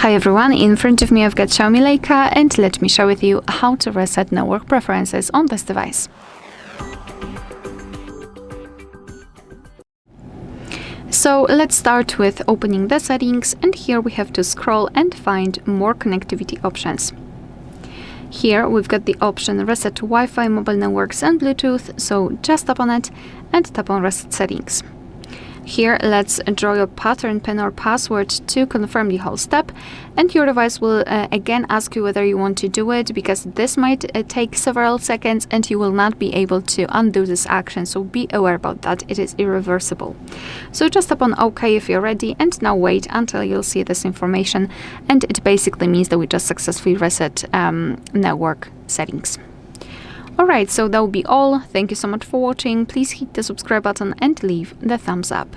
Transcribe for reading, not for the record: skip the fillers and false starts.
Hi everyone, in front of me I've got Xiaomi Leica, and let me share with you how to reset network preferences on this device. So let's start with opening the settings, and here we have to scroll and find more connectivity options. Here we've got the option Reset to Wi-Fi, Mobile Networks and Bluetooth, so just tap on it and tap on Reset Settings. Here, let's draw your pattern pin or password to confirm the whole step, and your device will again ask you whether you want to do it, because this might take several seconds and you will not be able to undo this action, so be aware about that. It is irreversible. So just tap on OK if you're ready, and now wait until you'll see this information, and it basically means that we just successfully reset network settings. Alright, so that will be all. Thank you so much for watching. Please hit the subscribe button and leave the thumbs up.